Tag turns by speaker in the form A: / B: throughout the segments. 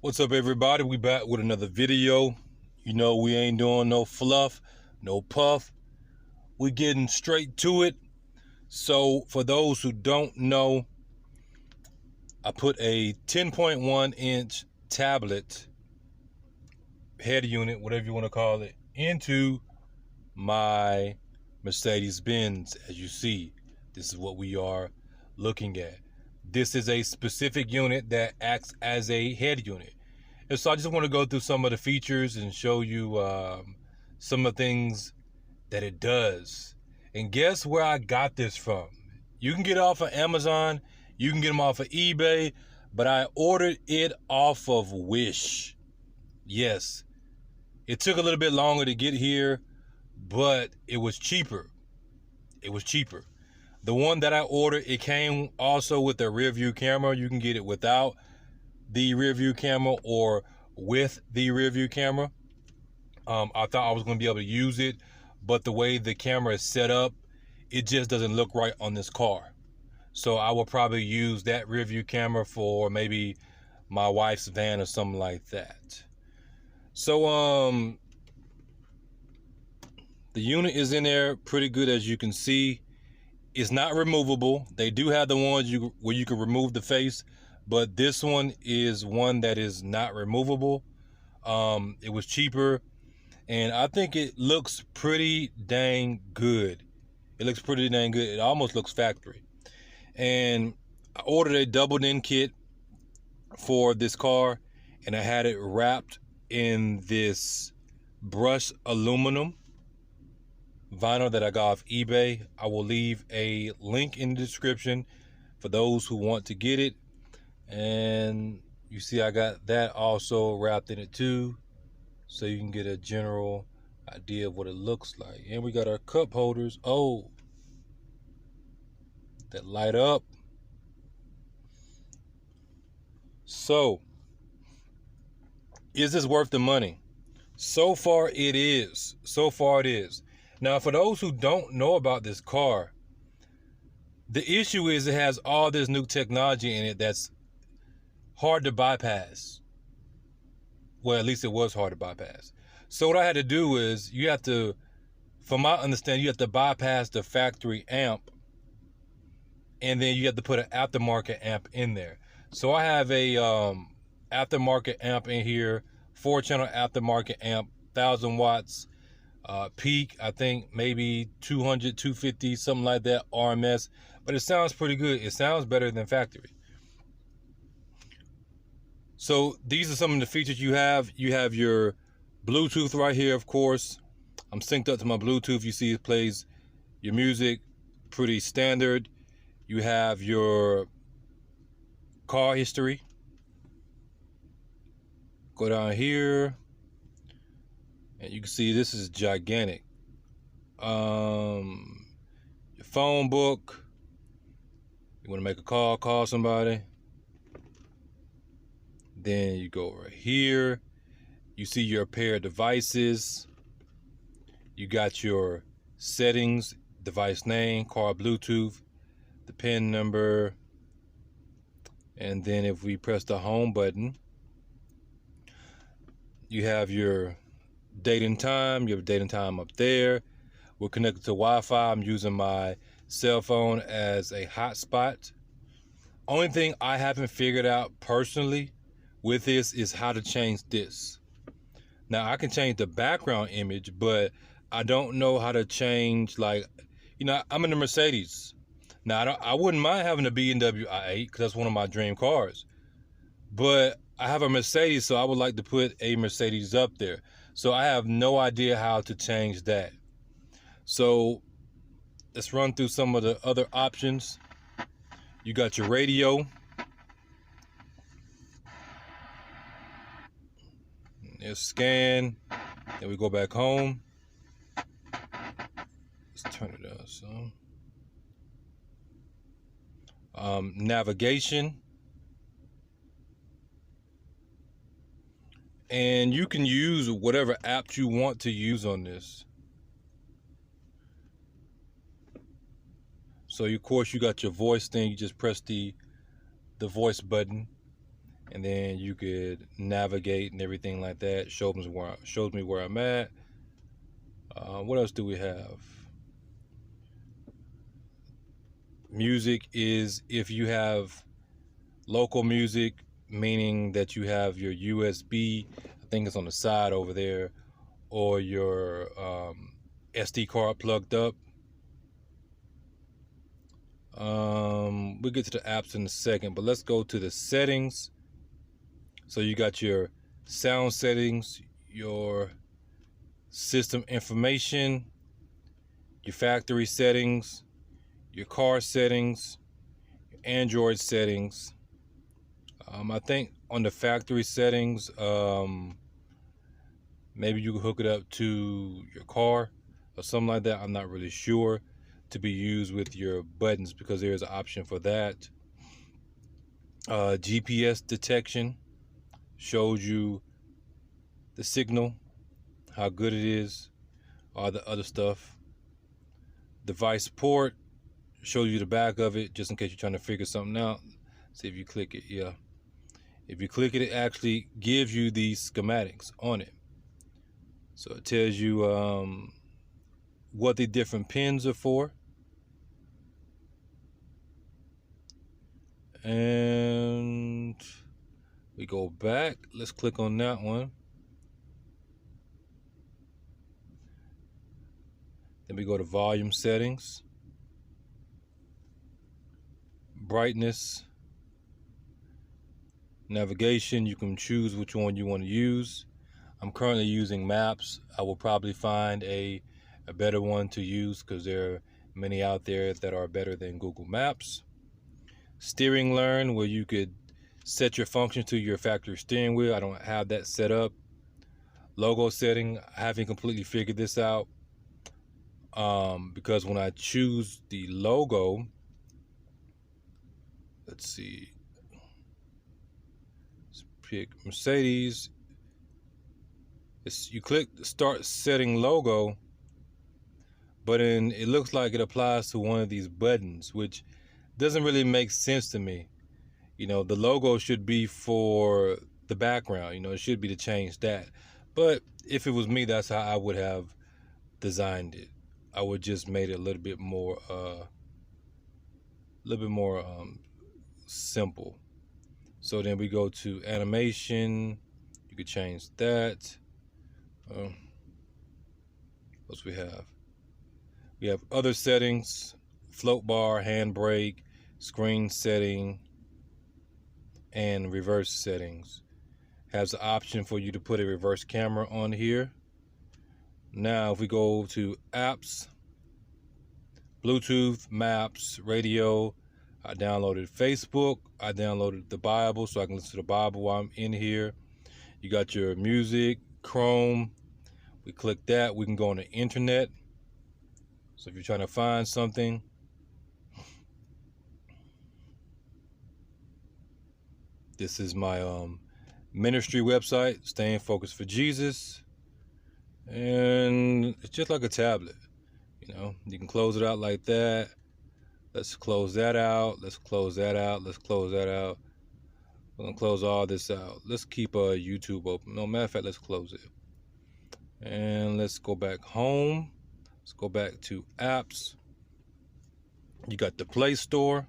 A: What's up, everybody? We back with another video. You know, we ain't doing no fluff, no puff. We getting straight to it. So for those who don't know, I put a 10.1-inch tablet, head unit, whatever you want to call it, into my Mercedes Benz. As you see, this is what we are looking at. This is a specific unit that acts as a head unit. And so I just want to go through some of the features and show you some of the things that it does. And guess where I got this from? You can get it off of Amazon. You can get them off of eBay. But I ordered it off of Wish. Yes. It took a little bit longer to get here, but it was cheaper. It was cheaper. The one that I ordered, it came also with a rear view camera. You can get it without the rear view camera or with the rear view camera. I thought I was going to be able to use it, but the way the camera is set up, it just doesn't look right on this car. So I will probably use that rear view camera for maybe my wife's van or something like that. So the unit is in there pretty good, as you can see. It's not removable. They do have the ones where you can remove the face, but this one is one that is not removable. It was cheaper, and I think it looks pretty dang good. It looks pretty dang good. It almost looks factory. And I ordered a doubled-in kit for this car, and I had it wrapped in this brushed aluminum vinyl that I got off eBay. I will leave a link in the description for those who want to get it. And you see I got that also wrapped in it too, so you can get a general idea of what it looks like. And we got our cup holders, that light up. So is this worth the money? So far it is. Now, for those who don't know about this car, the issue is it has all this new technology in it that's hard to bypass. Well, at least it was hard to bypass. So what I had to do is, you have to, from my understanding, you have to bypass the factory amp, and then you have to put an aftermarket amp in there. So I have a aftermarket amp in here, 4-channel aftermarket amp, 1,000 watts. Peak, I think maybe 200, 250, something like that, RMS. But it sounds pretty good. It sounds better than factory. So these are some of the features you have. You have your Bluetooth right here, of course. I'm synced up to my Bluetooth. You see it plays your music, pretty standard. You have your car history. Go down here, and you can see this is gigantic. Your phone book. You want to make a call, call somebody. Then you go right here. You see your pair of devices. You got your settings, device name, car Bluetooth, the PIN number. And then if we press the home button, you have your date and time. You have date and time up there. We're connected to Wi-Fi. I'm using my cell phone as a hotspot. Only thing I haven't figured out personally with this is how to change this. Now, I can change the background image, but I don't know how to change, like, I'm in the Mercedes. Now, I wouldn't mind having a BMW i8 because that's one of my dream cars. But I have a Mercedes, so I would like to put a Mercedes up there. So I have no idea how to change that. So let's run through some of the other options. You got your radio. There's scan. Then we go back home. Let's turn it up some. Navigation. And you can use whatever apps you want to use on this. So of course you got your voice thing. You just press the voice button, and then you could navigate and everything like that. Shows me where I'm at. What else do we have? Music is if you have local music, meaning that you have your USB, I think it's on the side over there, or your SD card plugged up. We'll get to the apps in a second, but let's go to the settings. So you got your sound settings, your system information, your factory settings, your car settings, your Android settings. I think on the factory settings, maybe you can hook it up to your car or something like that. I'm not really sure, to be used with your buttons, because there's an option for that. GPS detection shows you the signal, how good it is, all the other stuff. Device port shows you the back of it, just in case you're trying to figure something out. See if you click it. Yeah, if you click it, it actually gives you these schematics on it. So it tells you what the different pins are for. And we go back. Let's click on that one. Then we go to volume settings, brightness, navigation. You can choose which one you want to use. I'm currently using maps. I will probably find a better one to use, because there are many out there that are better than Google Maps. Steering learn, where you could set your function to your factory steering wheel. I don't have that set up. Logo setting, I haven't completely figured this out, because when I choose the logo, let's see, let's pick Mercedes. You click start setting logo, but it looks like it applies to one of these buttons, which doesn't really make sense to me. You know, the logo should be for the background. You know, it should be to change that. But if it was me, that's how I would have designed it. I would just made it a little bit more simple. So then we go to animation. You could change that. What we have? We have other settings: float bar, handbrake, screen setting, and reverse settings. Has the option for you to put a reverse camera on here. Now if we go to apps, Bluetooth, maps, radio, I downloaded Facebook, I downloaded the Bible so I can listen to the Bible while I'm in here. You got your music, Chrome. We click that, we can go on the internet. So if you're trying to find something, this is my ministry website, Staying Focused for Jesus. And it's just like a tablet. You know, you can close it out like that. Let's close that out. Let's close that out. Let's close that out. We're gonna close all this out. Let's keep YouTube open. No, matter of fact, let's close it. And let's go back home. Let's go back to apps. You got the Play Store.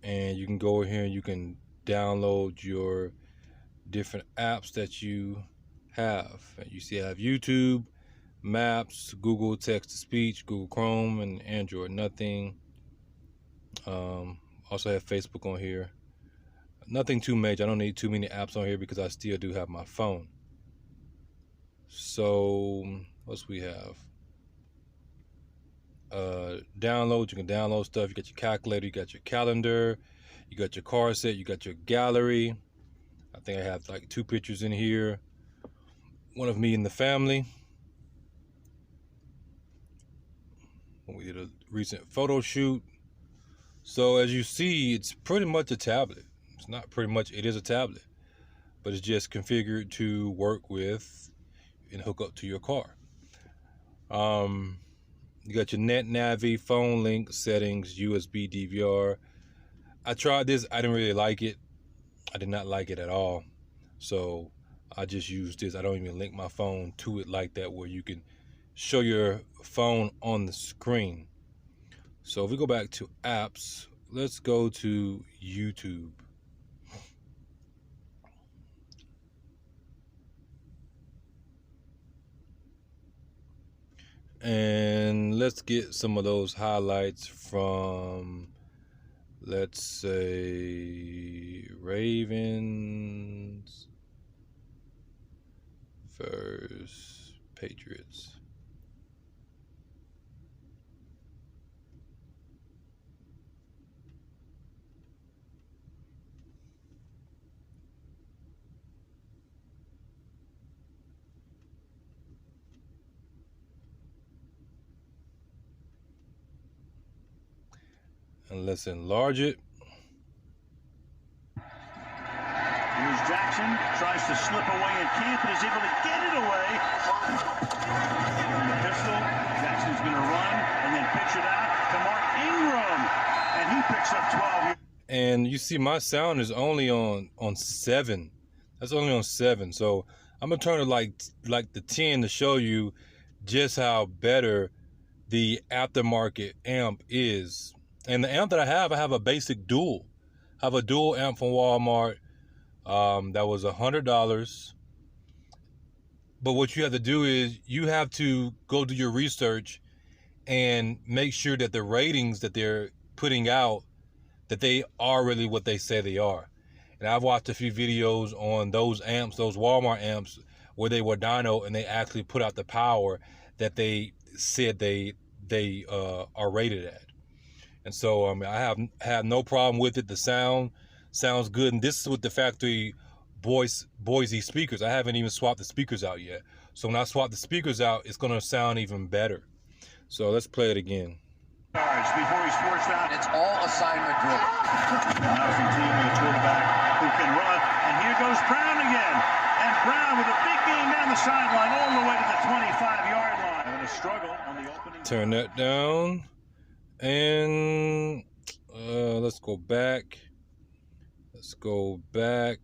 A: And you can go here and you can download your different apps that you have. You see I have YouTube, Maps, Google Text-to-Speech, Google Chrome, and Android. Nothing. Also have Facebook on here. Nothing too major. I don't need too many apps on here because I still do have my phone. So what's we have? Download. You can download stuff. You got your calculator. You got your calendar. You got your car set. You got your gallery. I think I have like 2 pictures in here. One of me and the family. We did a recent photo shoot. So as you see, it's pretty much a tablet. It's not pretty much, it is a tablet, but it's just configured to work with and hook up to your car. You got your net navi, phone link settings, USB DVR. I tried this. I didn't really like it. I did not like it at all. So I just used this. I don't even link my phone to it like that, where you can show your phone on the screen. So if we go back to apps, let's go to YouTube. And let's get some of those highlights from, let's say, Ravens versus Patriots. And let's enlarge it.
B: Here's Jackson, tries to slip away and can't, but is able to get it away. From the pistol, Jackson's going to run and then pitch it out to Mark Ingram, and he picks up 12.
A: And you see my sound is only on 7. That's only on 7. So I'm gonna turn it like the 10 to show you just how better the aftermarket amp is. And the amp that I have a basic dual. I have a dual amp from Walmart that was $100. But what you have to do is you have to go do your research and make sure that the ratings that they're putting out, that they are really what they say they are. And I've watched a few videos on those amps, those Walmart amps, where they were dyno and they actually put out the power that they said they are rated at. And so I have no problem with it. The sound sounds good, and this is with the factory Boise speakers. I haven't even swapped the speakers out yet. So when I swap the speakers out, it's gonna sound even better. So let's play it again.
B: Before he's forced out,
C: it's all assignment driven.
B: Housing team with a quarterback who can run, and here goes Brown again. And Brown with a big game down the sideline, all the way to the 25-yard line. Having a struggle on the opening.
A: Turn that down, and let's go back. Let's go back.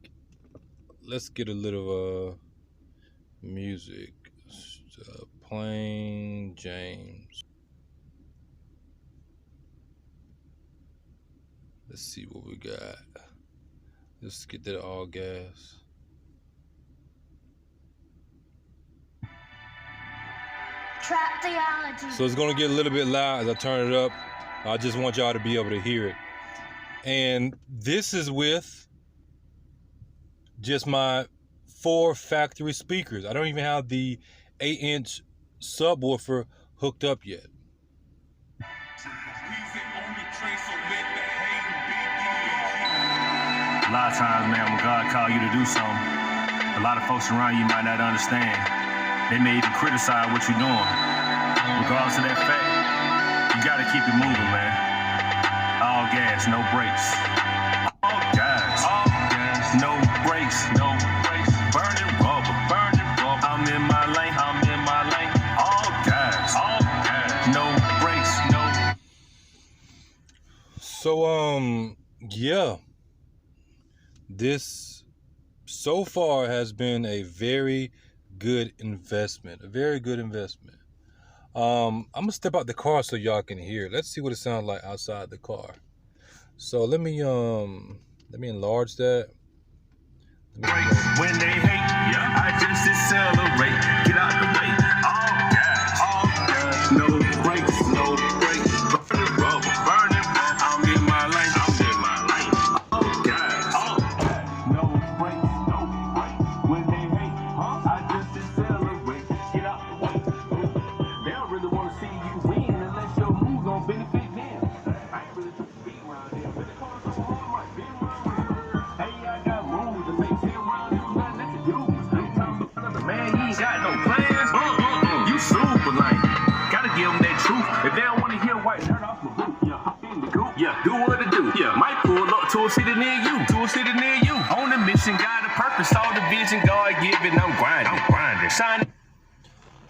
A: Let's get a little music. Plain James. Let's see what we got. Let's get that all gas.
D: Trap theology.
A: So it's gonna get a little bit loud as I turn it up. I just want y'all to be able to hear it. And this is with just my 4 factory speakers. I don't even have the 8-inch subwoofer hooked up yet.
B: A lot of times, man, when God calls you to do something, a lot of folks around you might not understand. They may even criticize what you're doing. Regardless of that fact, you gotta keep it moving, man. All gas, no brakes. All gas, no brakes, no brakes. Burning rubber, I'm in my lane, All gas, no brakes, no.
A: So yeah. This so far has been a very good investment. I'm gonna step out the car so y'all can hear. Let's see what it sounds like outside the car. So let me enlarge that.
B: When they hate, I just accelerate. Get out the way. All gas, no brakes, no brakes. Burning rubber, I'm in my lane, All gas, no brakes, no brakes. When they hate, I just accelerate. Get out the way. They don't really want to see you win unless your moves gon' benefit them. I ain't really trying to be around here, but it comes so hard, right? Be around here. Hey, I got moves that make me around here, nothing that you do. Man, you ain't got no plans. You super lame. Gotta give them that truth. If they don't want to hear white, turn off the boot. Hop in the coop. Do what it do. Might pull up to a city near you. On the mission, got a purpose, all the vision God given. I'm grinding. Shining.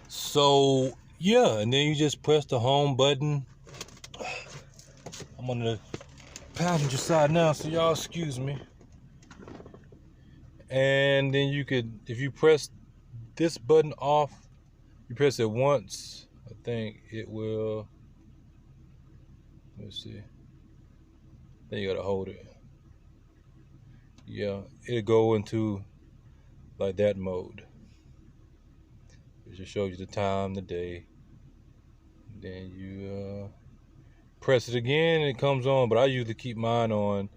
A: So yeah, and then you just press the home button. I'm gonna passenger side now, so y'all excuse me. And then you could, if you press this button off, you press it once, I think it will, let's see, then you gotta hold it. Yeah, it'll go into like that mode. It just shows you the time, the day. Then you press it again and it comes on, but I usually keep mine on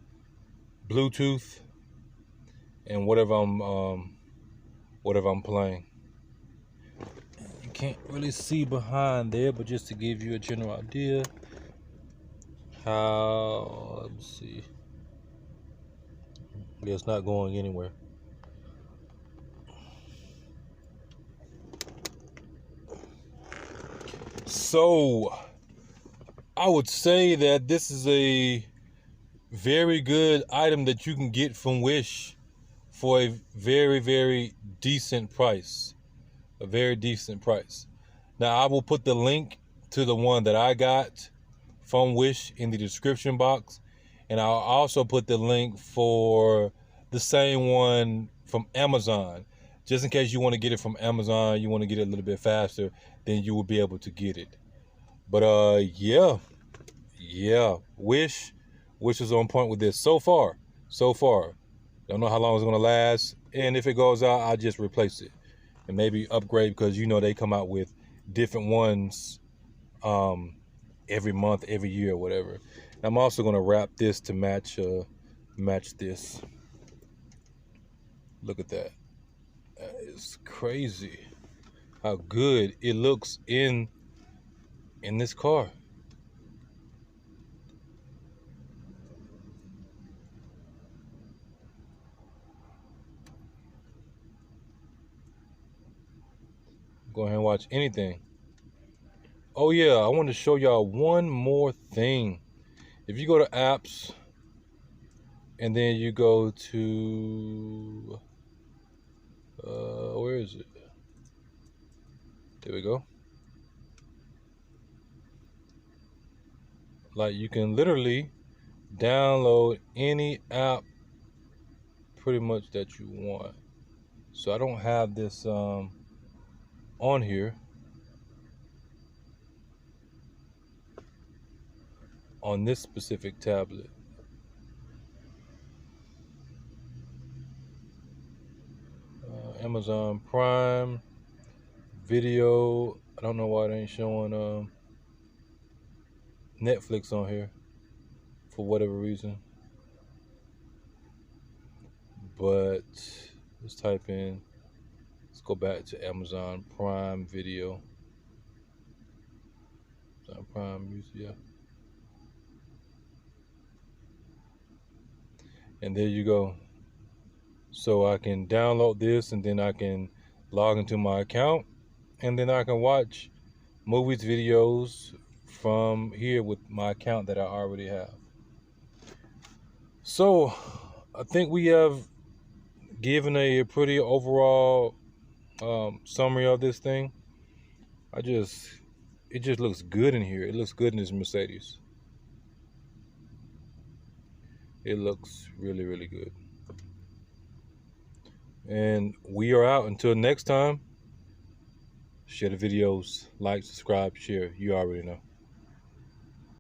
A: Bluetooth and whatever I'm playing. You can't really see behind there, but just to give you a general idea how, let me see. Yeah, it's not going anywhere. So I would say that this is a very good item that you can get from Wish for a very, very decent price. A very decent price. Now, I will put the link to the one that I got from Wish in the description box. And I'll also put the link for the same one from Amazon. Just in case you want to get it from Amazon, you want to get it a little bit faster, then you will be able to get it. But yeah, Wish is on point with this so far. Don't know how long it's gonna last, and if it goes out, I'll just replace it and maybe upgrade, because you know they come out with different ones every month, every year, or whatever. I'm also gonna wrap this to match this. Look at that. That is crazy how good it looks in this car. Go ahead and watch anything. Oh yeah, I want to show y'all one more thing. If you go to apps and then you go to where is it? There we go. Like, you can literally download any app pretty much that you want. So I don't have this on here on this specific tablet. Amazon Prime Video. I don't know why it ain't showing Netflix on here for whatever reason. But let's type in, let's go back to Amazon Prime Video. Amazon Prime Music, yeah. And there you go. So I can download this, and then I can log into my account, and then I can watch movies, videos from here with my account that I already have. So I think we have given a pretty overall summary of this thing. It just looks good in here. It looks good in this Mercedes. It looks really, really good. And we are out until next time. Share the videos, like, subscribe, share. You already know.